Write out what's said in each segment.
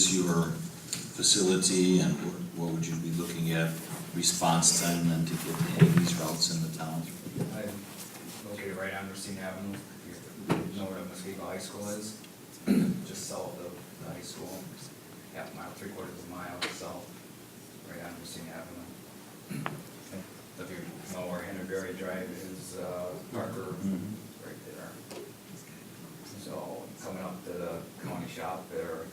is your facility and what would you be looking at response time then to get any of these routes in the town? I'm located right on Racine Avenue, if you know where the Muskego High School is, just south of the high school, half a mile, 3/4 of a mile south, right on Racine Avenue. If you know where Hennerberry Drive is, Parker, right there. So coming up to the county shop there,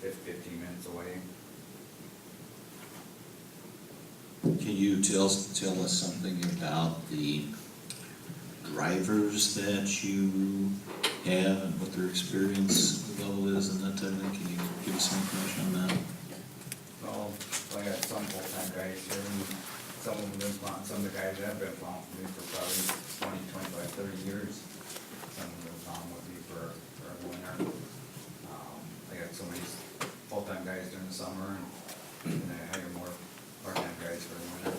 15 minutes away. Can you tell us something about the drivers that you have and what their experience level is and that type of thing? Can you give us some information on that? Well, I got some full-time guys here, and some of them been plowing, some of the guys that have been plowing for me for probably 20, 25, 30 years. Some of them been plowing with me for a winter. I got some of these full-time guys during the summer, and I hire more part-time guys for the winter.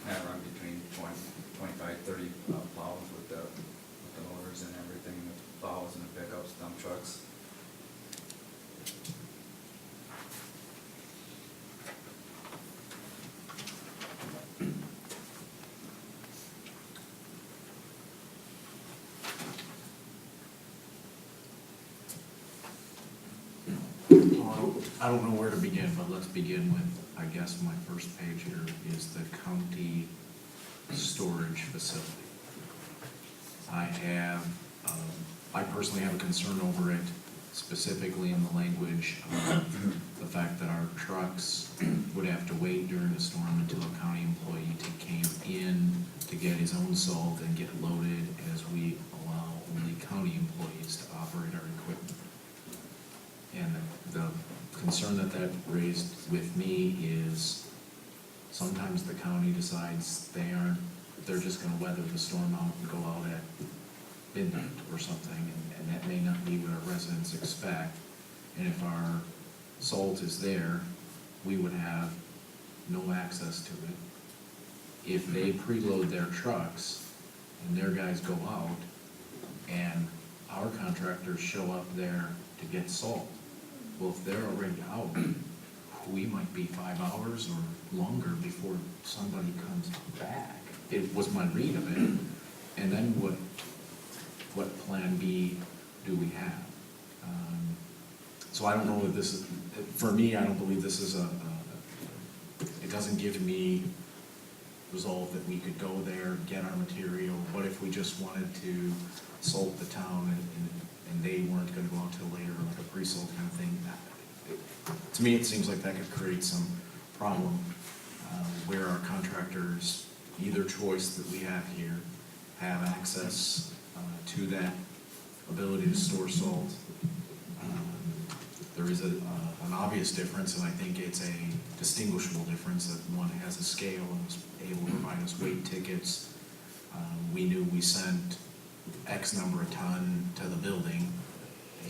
I run between 20, 25, 30 plows with the loaders and everything, the plows and the pickups, dump trucks. Well, I don't know where to begin, but let's begin with, I guess, my first page here is the county storage facility. I personally have a concern over it, specifically in the language of the fact that our trucks would have to wait during a storm until a county employee to camp in to get his own salt and get loaded, as we allow only county employees to operate our equipment. And the concern that raised with me is sometimes the county decides they're just gonna weather the storm out and go out at midnight or something, and that may not be what our residents expect. And if our salt is there, we would have no access to it. If they preload their trucks and their guys go out and our contractors show up there to get salt, well, if they're already out, we might be 5 hours or longer before somebody comes back. It was my read of it. And then what plan B do we have? So I don't know if this is, for me, I don't believe this is it doesn't give me resolve that we could go there, get our material. What if we just wanted to salt the town and they weren't gonna go out till later, like a pre-salt kind of thing? To me, it seems like that could create some problem where our contractors, either choice that we have here, have access to that ability to store salt. There is an obvious difference, and I think it's a distinguishable difference, that one has a scale and was able to provide us weight tickets. We knew we sent X number a ton to the building,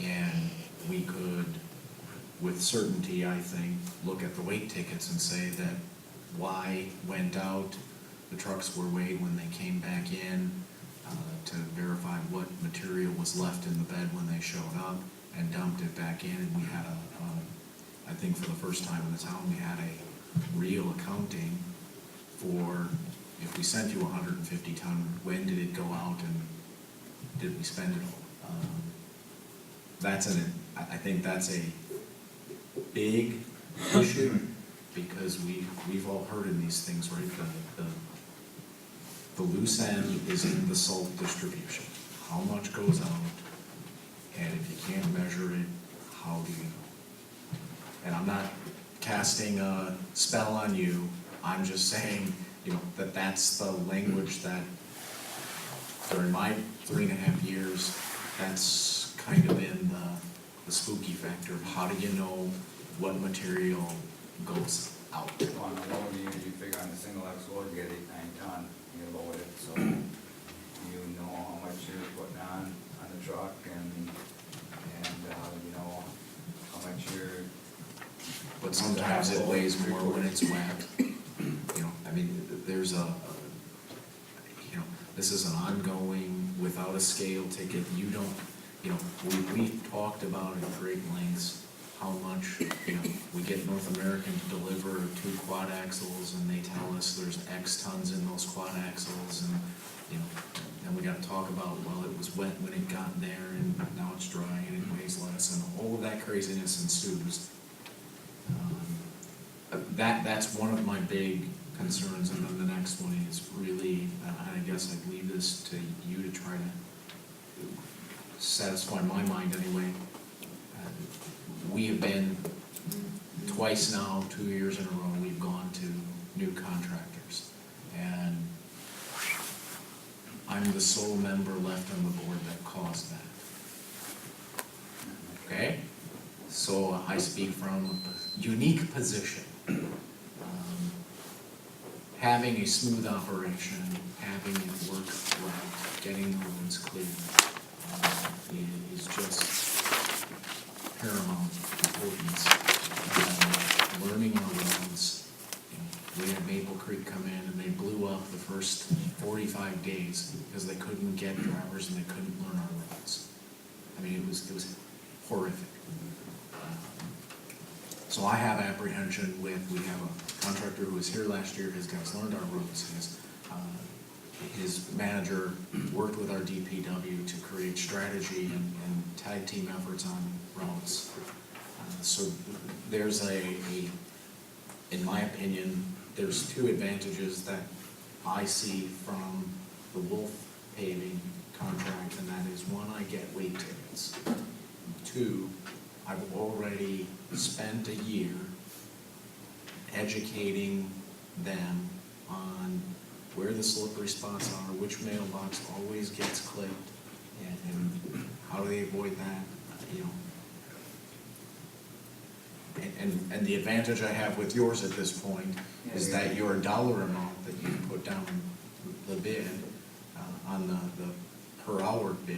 and we could, with certainty, I think, look at the weight tickets and say that Y went out, the trucks were weighed when they came back in, to verify what material was left in the bed when they showed up, and dumped it back in, and we had I think for the first time in the town, we had a real accounting for, if we sent you 150 ton, when did it go out and did we spend it all? I think that's a big issue, because we've all heard in these things, right? The loose end is in the salt distribution. How much goes out, and if you can't measure it, how do you know? And I'm not casting a spell on you, I'm just saying, that's the language that during my 3.5 years, that's kind of been the spooky factor of how do you know what material goes out. On the load, you figure on a single X load, you get 8, 9 ton, you load it, so you know how much you're putting on the truck, and you know how much you're. But sometimes it weighs more when it's wet. There's this is an ongoing, without a scale ticket, you don't, you know, we've talked about at great lengths how much, you know, we get North American to deliver 2 quad axles and they tell us there's X tons in those quad axles and, you know, then we gotta talk about, well, it was wet when it got there and now it's dry and it weighs less and all of that craziness ensues. That's one of my big concerns, and then the next one is really, I guess I'd leave this to you to try to satisfy my mind anyway. We have been, twice now, 2 years in a row, we've gone to new contractors. And I'm the sole member left on the board that caused that. Okay? So I speak from a unique position. Having a smooth operation, having it work right, getting the roads clear, is just paramount importance. Learning our roads. You know, we had Maple Creek come in and they blew up the first 45 days because they couldn't get drivers and they couldn't learn our roads. I mean, it was horrific. So I have apprehension with, we have a contractor who was here last year, his guys learned our roads, his manager worked with our DPW to create strategy and tag team efforts on routes. So there's in my opinion, there's 2 advantages that I see from the Wolf paving contract, and that is, 1, I get weight tickets. 2, I've already spent a year educating them on where the slippery spots are, which mailbox always gets clipped, and how do they avoid that, you know. And the advantage I have with yours at this point is that your dollar amount that you put down the bid, on the per hour bid,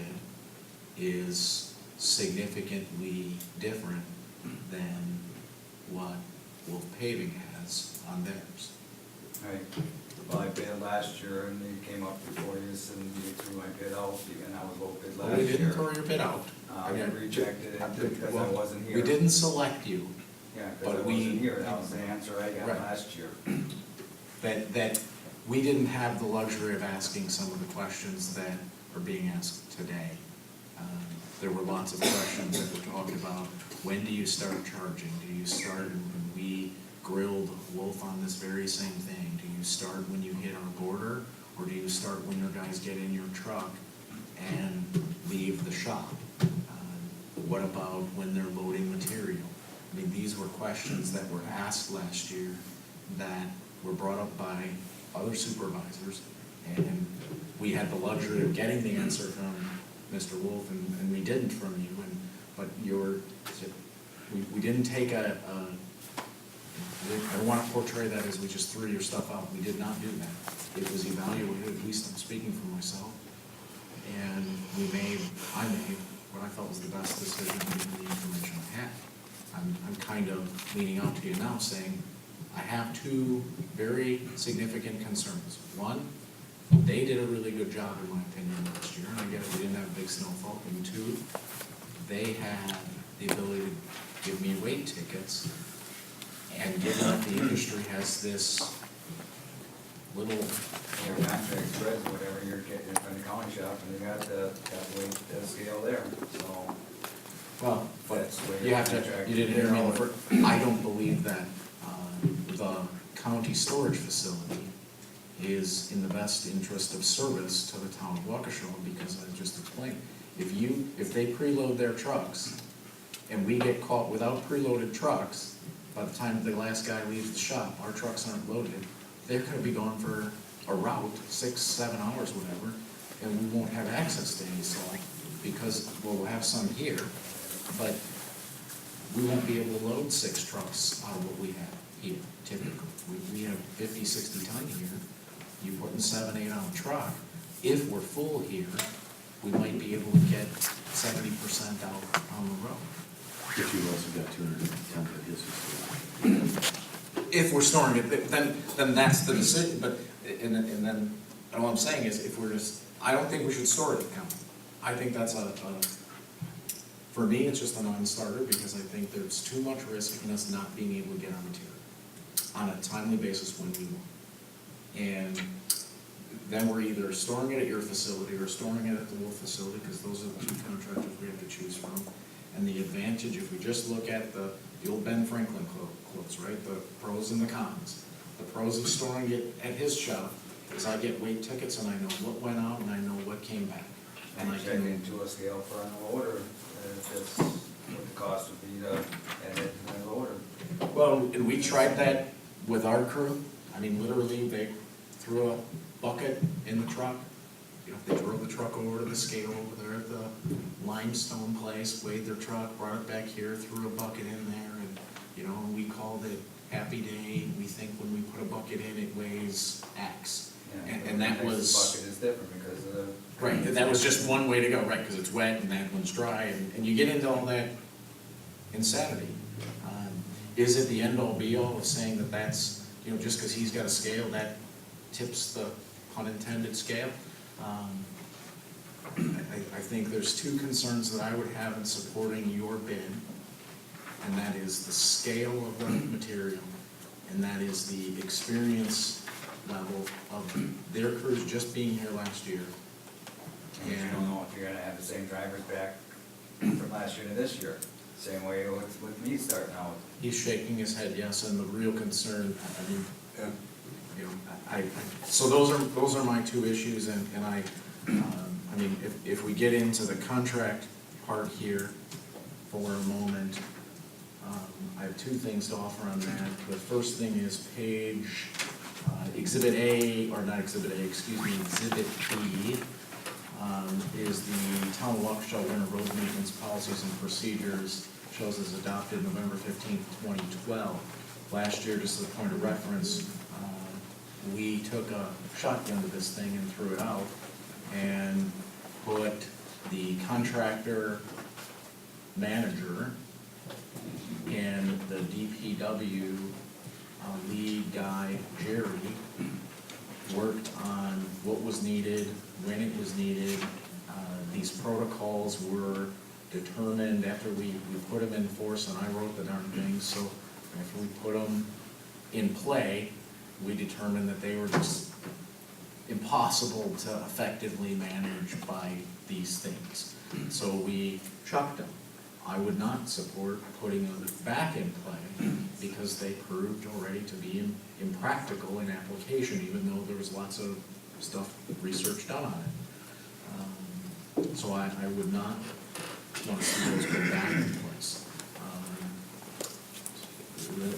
is significantly different than what Wolf Paving has on theirs. Right, well, I bid last year and they came up before you and you threw my bid out, and I was low bid last year. We didn't throw your bid out. I rejected it because I Well, wasn't here. We didn't select you, Yeah, but because I we- wasn't here, that was the answer I got Right. last year. that we didn't have the luxury of asking some of the questions that are being asked today. There were lots of questions that were talked about. When do you start charging? Do you start, and we grilled Wolf on this very same thing. Do you start when you hit our border, or do you start when your guys get in your truck and leave the shop? What about when they're loading material? I mean, these were questions that were asked last year that were brought up by other supervisors, and we had the luxury of getting the answer from Mr. Wolf, and we didn't from you, but we didn't take I don't want to portray that as we just threw your stuff out. We did not do that. It was evaluated, at least I'm speaking for myself, and I made what I felt was the best decision given the information I had. I'm kind of leaning out to you now saying, I have 2 very significant concerns. 1, they did a really good job in my opinion last year, and I get it, we didn't have a big snowfall. And 2, they had the ability to give me weight tickets, and given that the industry has this little, Your contract spreads whatever you're getting from the county shop, and you got the weight scale there, so. well, but That's the way you your have to, contract- you didn't hear me. I don't believe that the county storage facility is in the best interest of service to the town of Waukesha, because I just explained. If they preload their trucks, and we get caught without preloaded trucks, by the time the last guy leaves the shop, our trucks aren't loaded, they're gonna be gone for a route, 6-7 hours, whatever, and we won't have access to any salt, because we'll have some here, but we won't be able to load 6 trucks out of what we have here typically. We have 50, 60 ton here. You put in 7, 8 on a truck. If we're full here, we might be able to get 70% out on the road. If you've also got 210 at his facility. If we're storing it, then that's the decision, but, and then And all I'm saying is, if we're just, I don't think we should store it at the county. I think that's for me, it's just a non-starter, because I think there's too much risk in us not being able to get our material on a timely basis when we want. And then we're either storing it at your facility or storing it at the Wolf facility, because those are the two contractors we have to choose from. And the advantage, if we just look at the old Ben Franklin quotes, right, the pros and the cons. The pros of storing it at his shop is I get weight tickets and I know what went out and I know what came back. And I check can, into a scale for an loader, that's what the cost would be to add it to an loader. well, and we tried that with our crew. I mean, literally, they threw a bucket in the truck. You know, they drove the truck over to the scale over there at the limestone place, weighed their truck, brought it back here, threw a bucket in there, and, you know, we called it happy day. We think when we put a bucket in, it weighs X. Yeah, And that the next was, bucket is different because of the. right, and that was just one way to go, right, because it's wet and that one's dry, and you get into all that insanity. Is it the end all be all of saying that that's, you know, just because he's got a scale, that tips the pun intended scale? I think there's two concerns that I would have in supporting your bid, and that is the scale of the material, and that is the experience level of their crews just being here last year. And you don't know if you're gonna have the same drivers back from last year to this year. Same way with me starting out. He's shaking his head, yes, and the real concern, I mean, you know, so those are my two issues, and I mean, if we get into the contract part here for a moment, I have two things to offer on that. The first thing is page, Exhibit A, or not Exhibit A, excuse me, Exhibit B, is the Town of Waukesha winter road maintenance policies and procedures, shows as adopted November 15th, 2012. Last year, just as a point of reference, we took a shotgun to this thing and threw it out and put the contractor manager and the DPW lead guy, Jerry, worked on what was needed, when it was needed. These protocols were determined after we put them in force, and I wrote the darn things, so after we put them in play, we determined that they were just impossible to effectively manage by these things. So we chucked them. I would not support putting them back in play because they proved already to be impractical in application, even though there was lots of stuff, research done on it. So I would not want to see those go back in place.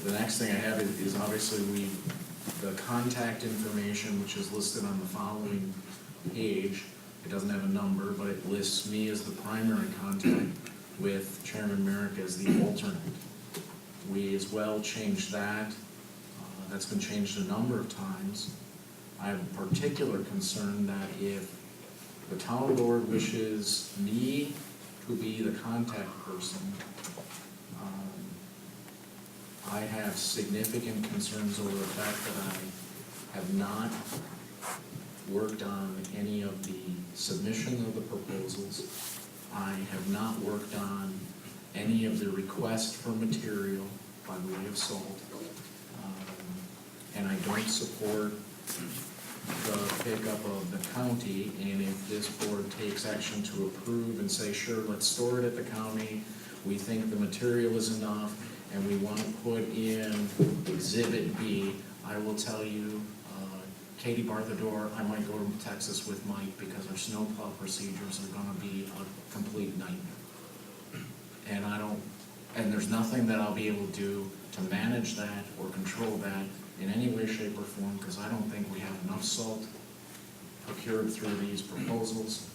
The next thing I have is obviously the contact information, which is listed on the following page. It doesn't have a number, but it lists me as the primary contact with Chairman Merrick as the alternate. We as well changed that. That's been changed a number of times. I have a particular concern that if the town board wishes me to be the contact person, I have significant concerns over the fact that I have not worked on any of the submission of the proposals. I have not worked on any of the request for material by the way of salt. And I don't support the pickup of the county, and if this board takes action to approve and say, sure, let's store it at the county, we think the material is enough, and we want to put in Exhibit B, I will tell you, Katie barred the door, I might go to Texas with Mike because our snowplow procedures are gonna be a complete nightmare. And there's nothing that I'll be able to do to manage that or control that in any way, shape, or form, because I don't think we have enough salt procured through these proposals.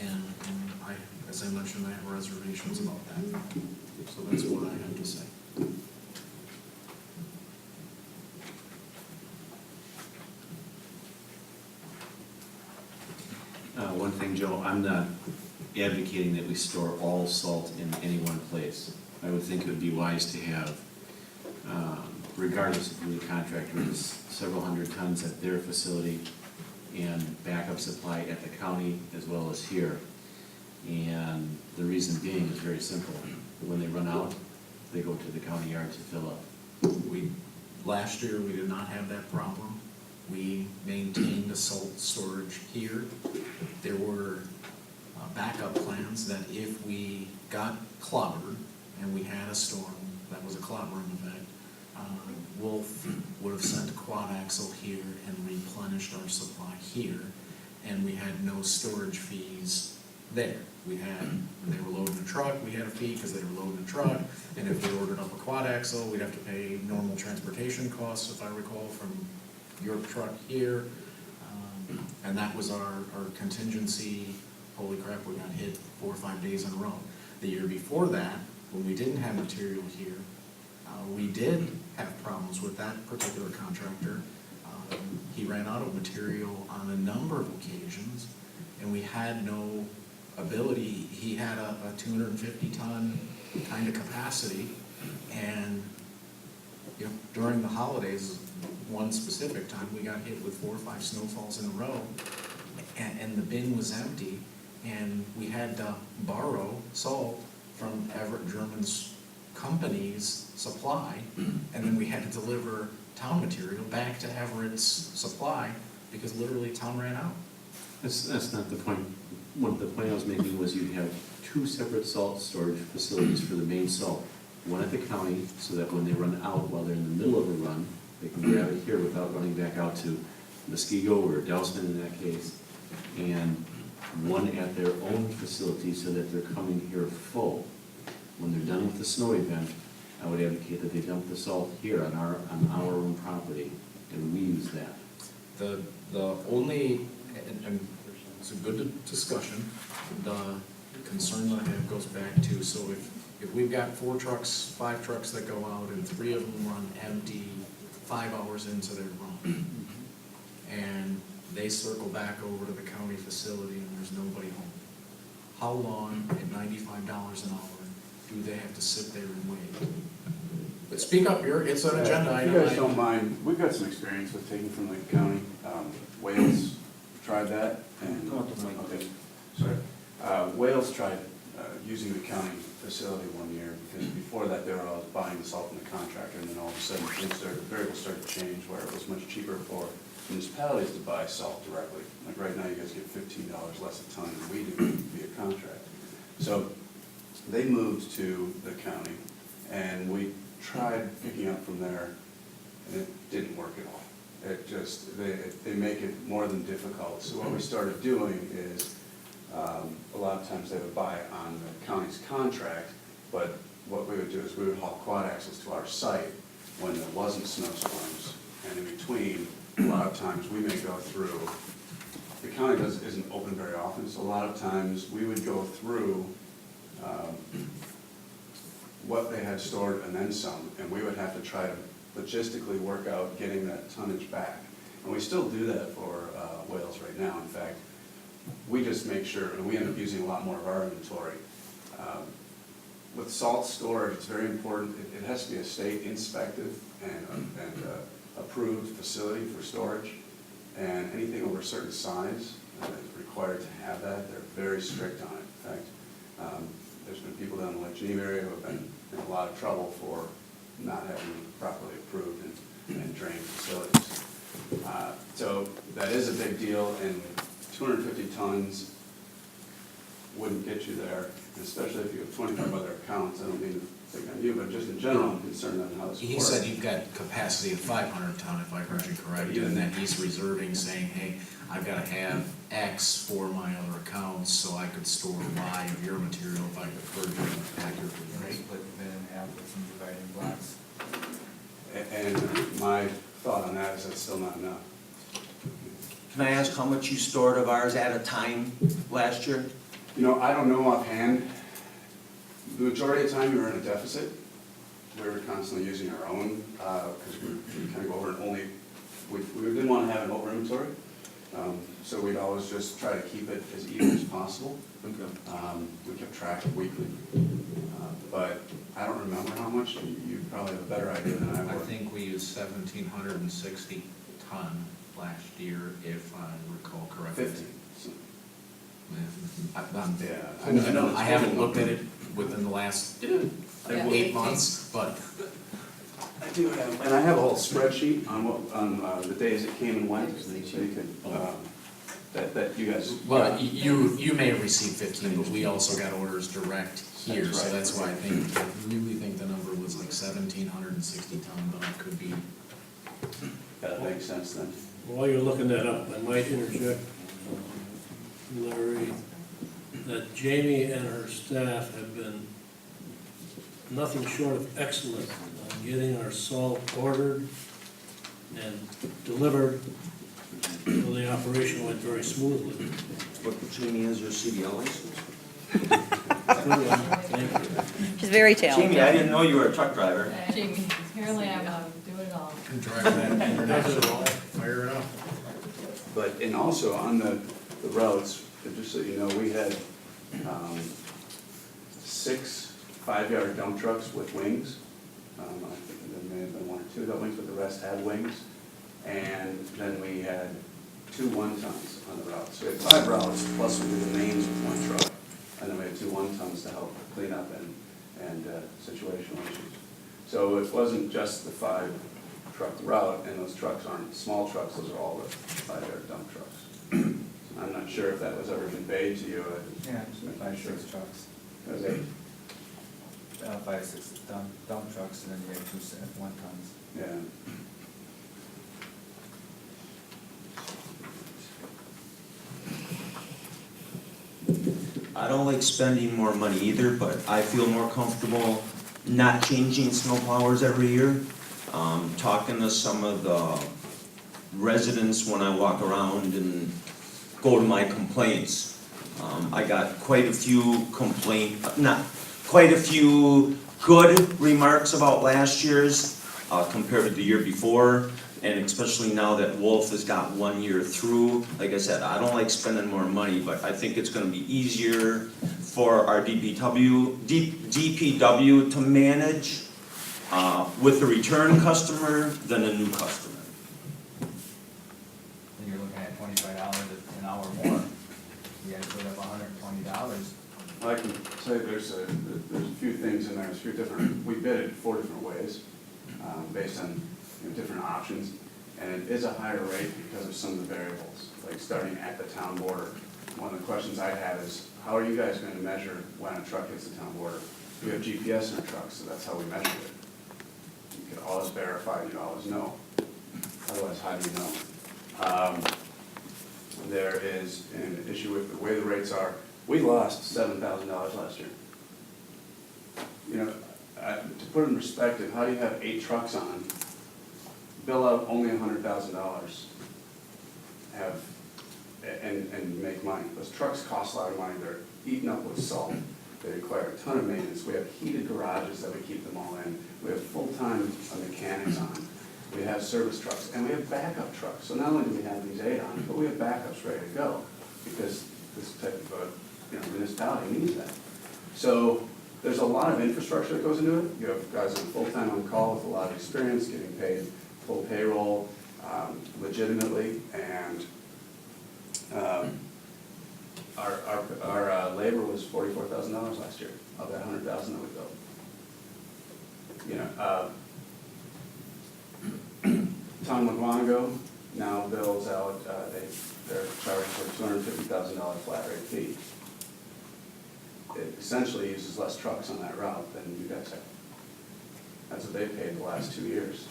And I, as I mentioned, I have reservations about that. So that's what I have to say. One thing, Joe, I'm not advocating that we store all salt in any one place. I would think it would be wise to have regardless of who the contractor is, several hundred tons at their facility and backup supply at the county as well as here. And the reason being is very simple. When they run out, they go to the county yard to fill up. Last year, we did not have that problem. We maintained the salt storage here. There were backup plans that if we got clobbered and we had a storm, that was a clobbering event, Wolf would have sent a quad axle here and replenished our supply here, and we had no storage fees there. We had, when they were loading a truck, we had a fee because they were loading a truck, and if we ordered up a quad axle, we'd have to pay normal transportation costs, if I recall, from your truck here. And that was our contingency. Holy crap, we got hit 4 or 5 days in a row. The year before that, when we didn't have material here, we did have problems with that particular contractor. He ran out of material on a number of occasions, and we had no ability. He had a 250-ton kind of capacity, and you know, during the holidays, one specific time, we got hit with 4 or 5 snowfalls in a row, and the bin was empty, and we had to borrow salt from Everett German's company's supply, and then we had to deliver town material back to Everett's supply, because literally town ran out. That's not the point. The point I was making was you'd have 2 separate salt storage facilities for the main salt. One at the county, so that when they run out while they're in the middle of a run, they can grab it here without running back out to Muskego or Dousman in that case. And one at their own facility so that they're coming here full. When they're done with the snow event, I would advocate that they dump the salt here on our own property, and we use that. The only, and it's a good discussion, the concern that I have goes back to, so if we've got 4 trucks, 5 trucks that go out, and 3 of them run empty 5 hours into their run, and they circle back over to the county facility and there's nobody home, how long at $95 an hour do they have to sit there and wait? But speak up, it's an agenda If item. you guys don't mind, we've got some experience with taking from Lake County. Wales tried that, and, okay, sorry. Wales tried using the county facility one year, because before that, they were all buying the salt from the contractor, and then all of a sudden, variables started to change, where it was much cheaper for municipalities to buy salt directly. Like right now, you guys get $15 less a ton than we do via contract. So they moved to the county, and we tried picking up from there, and it didn't work at all. It just, they make it more than difficult. So what we started doing is, a lot of times they would buy on the county's contract, but what we would do is we would haul quad axles to our site when there wasn't snowstorms. And in between, a lot of times we may go through, the county isn't open very often, so a lot of times we would go through what they had stored and then some, and we would have to try to logistically work out getting that tonnage back. And we still do that for Wales right now. In fact, we just make sure, and we end up using a lot more of our inventory. With salt storage, it's very important. It has to be a state inspected and approved facility for storage. And anything over a certain size is required to have that. They're very strict on it. In fact, there's been people down in the Lake Geneva area who have been in a lot of trouble for not having properly approved and drained facilities. So that is a big deal, and 250 tons wouldn't get you there, especially if you have 25 other accounts. I don't mean to pick on you, but just in general, I'm concerned on how this works. He said you've got capacity of 500 ton, if I heard you correctly, and that he's reserving, saying, hey, I've got to have X for my other accounts, so I could store Y of your material if I heard you accurately, right? Split the bin in half with some dividing blocks. And my thought on that is that's still not enough. Can I ask how much you stored of ours at a time last year? You know, I don't know offhand. The majority of the time we were in a deficit. We were constantly using our own, because we kind of go over and only, we didn't want to have an over inventory. So we'd always just try to keep it as even as possible. Okay. We kept track weekly. But I don't remember how much, you probably have a better idea than I I would. think we used 1,760 ton last year, if I recall correctly. 50. So, Yeah, I know it's I haven't been- looked at it within the last Yeah. 8 months, but I do have, and I have a whole spreadsheet on the days it came and went, so you could, that you guys. well, you may have received 15, but we also got orders direct here, That's so right. that's why I really think the number was like 1,760 ton, but it could be. That makes sense then. While you're looking that up, I might interject, Larry, that Jamie and her staff have been nothing short of excellent on getting our salt ordered and delivered, so the operation went very smoothly. What, Jamie has your CDL license? Good one, thank you. She's very talented. Jamie, I didn't know you were a truck driver. Jamie, apparently I'm doing it all. Drive that international, fire it up. But, and also on the routes, just so you know, we had 6 5-yard dump trucks with wings. I think there may have been 1 or 2 that wings, but the rest had wings. And then we had 2 1-tons on the route. So we had 5 routes, plus we did the mains with 1 truck. And then we had 2 1-tons to help clean up and situational issues. So it wasn't just the 5-truck route, and those trucks aren't small trucks, those are all the 5-yard dump trucks. I'm not sure if that was ever conveyed to you. Yeah, 5, 6 trucks, Was it? 5, 6 dump trucks, and then you have 2 1-tons. Yeah. I don't like spending more money either, but I feel more comfortable not changing snow plowers every year. Talking to some of the residents when I walk around and go to my complaints. I got quite a few quite a few good remarks about last year's compared to the year before. And especially now that Wolf has got 1 year through, like I said, I don't like spending more money, but I think it's gonna be easier for our DPW to manage with a return customer than a new customer. Then you're looking at $25 an hour more. You gotta put up $120. I can say there's a few things in there, there's a few different, we bid it 4 different ways, based on different options, and it is a higher rate because of some of the variables, like starting at the town border. One of the questions I had is, how are you guys going to measure when a truck hits the town border? We have GPS in our trucks, so that's how we measure it. You can always verify, you always know. Otherwise, how do you know? There is an issue with the way the rates are. We lost $7,000 last year. To put it in perspective, how do you have 8 trucks on, bill out only $100,000, and make money? Those trucks cost a lot of money. They're eaten up with salt. They require a ton of maintenance. We have heated garages that we keep them all in. We have full-time mechanics on. We have service trucks, and we have backup trucks. So not only do we have these 8 on, but we have backups ready to go, because this type of municipality needs that. So there's a lot of infrastructure that goes into it. You have guys on full-time on call with a lot of experience, getting paid full payroll legitimately, and our labor was $44,000 last year of that $100,000 that we built. Tom McWanago now bills out, they're charged for $250,000 flat rate fee. It essentially uses less trucks on that route than you guys have. That's what they paid the last 2 years.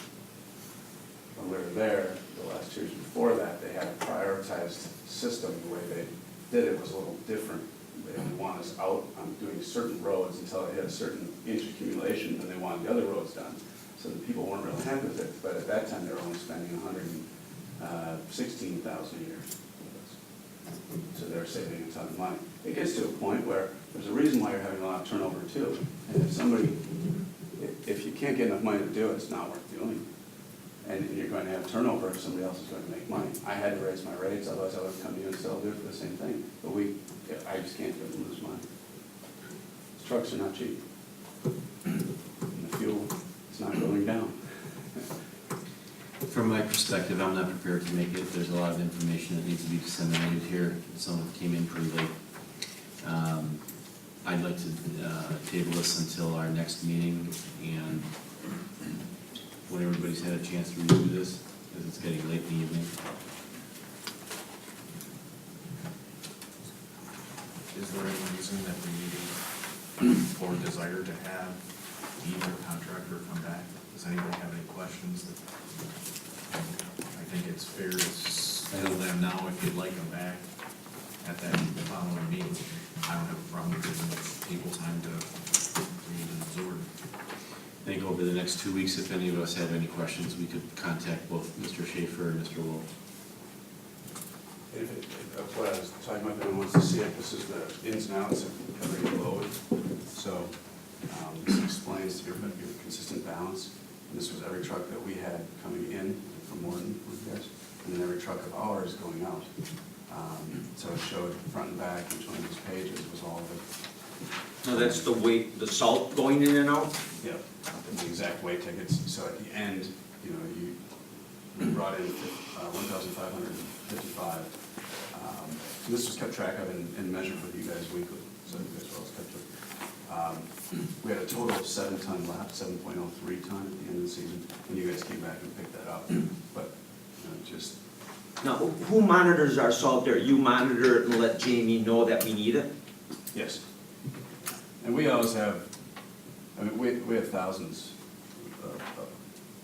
When we were there, the last 2 years before that, they had a prioritized system. The way they did it was a little different. They didn't want us out on doing certain roads until they hit a certain inch accumulation, and they wanted the other roads done. So the people weren't really happy with it, but at that time, they were only spending $116,000 a year. So they're saving a ton of money. It gets to a point where there's a reason why you're having a lot of turnover too. And if you can't get enough money to do it, it's not worth doing. and you're going to have turnover if somebody else is going to make money. I had to raise my rates, otherwise I would come to you and still do it for the same thing. But I just can't do it and lose money. These trucks are not cheap. And the fuel is not going down. From my perspective, I'm not prepared to make it. There's a lot of information that needs to be disseminated here. Some of it came in pretty late. I'd like to table this until our next meeting, and when everybody's had a chance to review this, because it's getting late in the evening. Is there any reason that we need or desire to have either contractor come back? Does anybody have any questions? I think it's fair to tell them now if you'd like them back at that following meeting. I don't have a problem giving people time to read and absorb. I think over the next 2 weeks, if any of us have any questions, we could contact both Mr. Schaefer and Mr. Wolf. What I was talking about, everyone wants to see it, this is the ins and outs of every load. So this explains your consistent balance. And this was every truck that we had coming in from Morton with you guys, and then every truck of ours going out. So it showed front and back, each one of these pages was all of it. So that's the weight, the salt going in and out? Yep, the exact weight tickets. So at the end, we brought in 1,555. This was kept track of and measured with you guys weekly, so you guys were always kept it. We had a total of 7-ton lap, 7.03 ton at the end of the season, and you guys came back and picked that up. But just Now, who monitors our salt there? You monitor it and let Jamie know that we need it? yes. And we always have, we have thousands of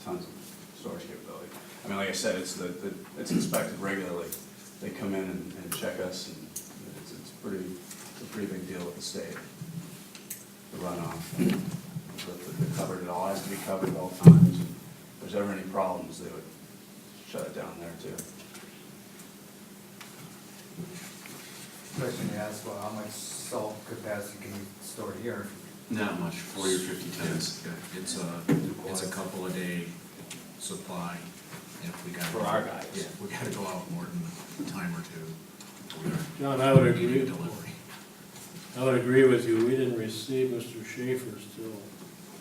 tons of storage capability. I mean, like I said, it's inspected regularly. They come in and check us, and it's a pretty big deal with the state. The runoff, the covered, it all has to be covered at all times. If there's ever any problems, they would shut it down there too. Question you asked, well, how much salt capacity can you store here? Not much, 40 or 50 tons. It's a couple a day supply. If we got For our guys. Yeah, we gotta go out more than a time or two. John, I would agree. Delivery. I would agree with you. We didn't receive Mr. Schaefer's till,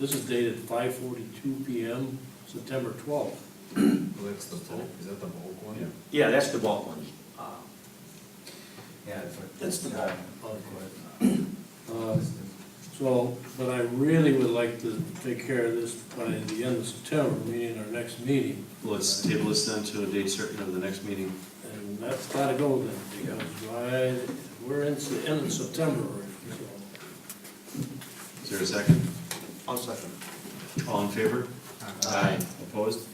this is dated 5:42 PM, September 12th. Well, that's the bulk, is that the bulk one? Yeah. Yeah, that's the bulk one. Yeah, That's the bulk. So, but I really would like to take care of this by the end of September, meaning our next meeting. Let's table this then to a date certain of the next meeting. And that's gotta go then, because we're in the end of September already, so. Is there a second? I'll second. All in favor? Aye. Opposed?